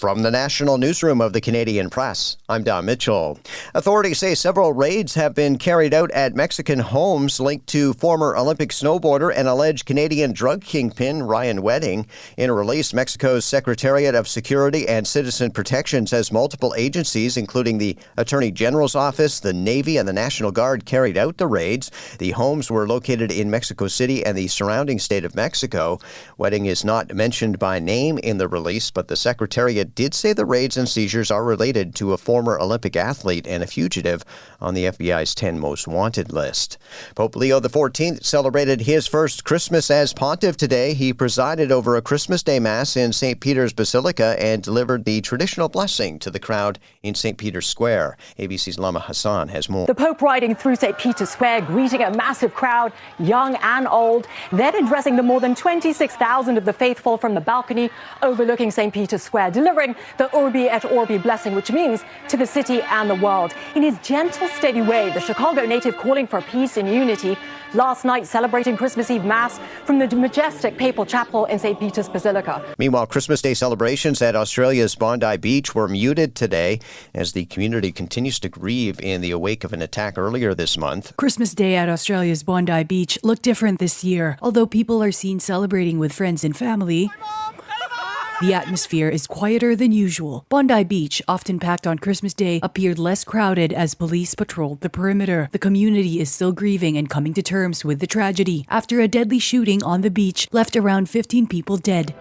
From the National Newsroom of the Canadian Press, I'm Don Mitchell. Authorities say several raids have been carried out at Mexican homes linked to former Olympic snowboarder and alleged Canadian drug kingpin Ryan Wedding. In a release, Mexico's Secretariat of Security and Citizen Protection says multiple agencies, including the Attorney General's Office, the Navy, and the National Guard, carried out the raids. The homes were located in Mexico City and the surrounding state of Mexico. Wedding is not mentioned by name in the release, but the Secretariat did say the raids and seizures are related to a former Olympic athlete and a fugitive on the FBI's 10 most wanted list. Pope Leo XIV celebrated his first Christmas as pontiff today. He presided over a Christmas Day Mass in St. Peter's Basilica and delivered the traditional blessing to the crowd in St. Peter's Square. ABC's Lama Hassan has more. The Pope riding through St. Peter's Square, greeting a massive crowd, young and old, then addressing the more than 26,000 of the faithful from the balcony overlooking St. Peter's Square, delivering the Urbi et Orbi blessing, which means to the city and the world. In his gentle, steady way, the Chicago native calling for peace and unity. Last night, celebrating Christmas Eve Mass from the majestic Papal Chapel in St. Peter's Basilica. Meanwhile, Christmas Day celebrations at Australia's Bondi Beach were muted today as the community continues to grieve in the wake of an attack earlier this month. Christmas Day at Australia's Bondi Beach looked different this year, although people are seen celebrating with friends and family. The atmosphere is quieter than usual. Bondi Beach, often packed on Christmas Day, appeared less crowded as police patrolled the perimeter. The community is still grieving and coming to terms with the tragedy after a deadly shooting on the beach left around 15 people dead.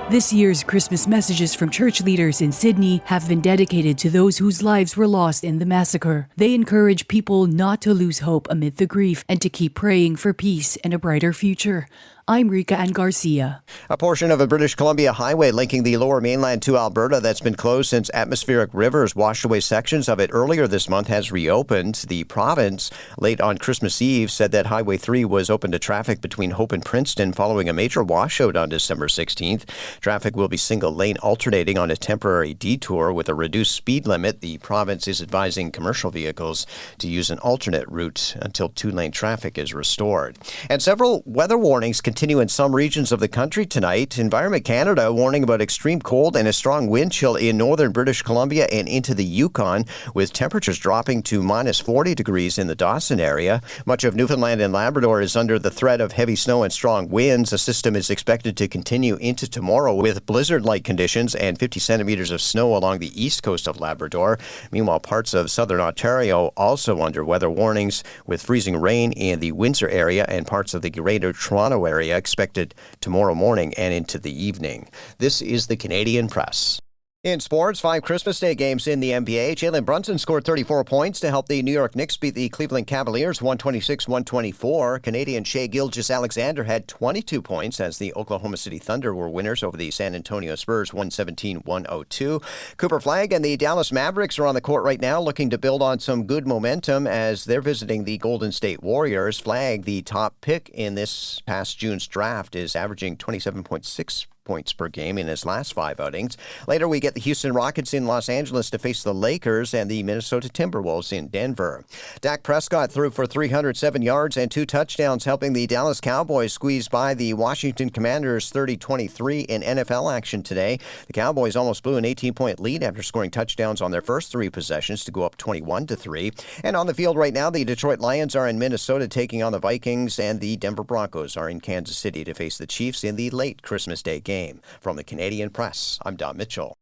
This year's Christmas messages from church leaders in Sydney have been dedicated to those whose lives were lost in the massacre. They encourage people not to lose hope amid the grief and to keep praying for peace and a brighter future. I'm Rika Ann Garcia. A portion of a British Columbia highway linking the lower mainland to Alberta that's been closed since atmospheric rivers washed away sections of it earlier this month has reopened. The province, late on Christmas Eve, said that Highway 3 was open to traffic between Hope and Princeton following a major washout on December 16th. Traffic will be single-lane alternating on a temporary detour with a reduced speed limit. The province is advising commercial vehicles to use an alternate route until two-lane traffic is restored. And several weather warnings continue in some regions of the country tonight. Environment Canada warning about extreme cold and a strong wind chill in northern British Columbia and into the Yukon, with temperatures dropping to minus 40 degrees in the Dawson area. Much of Newfoundland and Labrador is under the threat of heavy snow and strong winds. A system is expected to continue into tomorrow with blizzard-like conditions and 50 centimeters of snow along the east coast of Labrador. Meanwhile, parts of southern Ontario also under weather warnings, with freezing rain in the Windsor area and parts of the Greater Toronto area expected tomorrow morning and into the evening. This is the Canadian Press. In sports, 5 Christmas Day games in the NBA. Jalen Brunson scored 34 points to help the New York Knicks beat the Cleveland Cavaliers 126-124. Canadian Shai Gilgeous-Alexander had 22 points as the Oklahoma City Thunder were winners over the San Antonio Spurs 117-102. Cooper Flagg and the Dallas Mavericks are on the court right now looking to build on some good momentum as they're visiting the Golden State Warriors. Flagg, the top pick in this past June's draft, is averaging 27.6 points per game in his last 5 outings. Later, we get the Houston Rockets in Los Angeles to face the Lakers and the Minnesota Timberwolves in Denver. Dak Prescott threw for 307 yards and 2 touchdowns, helping the Dallas Cowboys squeeze by the Washington Commanders 30-23 in NFL action today. The Cowboys almost blew an 18-point lead after scoring touchdowns on their first 3 possessions to go up 21-3. And on the field right now, the Detroit Lions are in Minnesota taking on the Vikings, and the Denver Broncos are in Kansas City to face the Chiefs in the late Christmas Day game. From the Canadian Press, I'm Don Mitchell.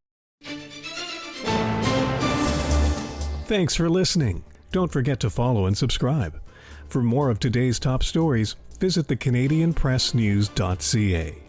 Thanks for listening. Don't forget to follow and subscribe. For more of today's top stories, visit thecanadianpressnews.ca.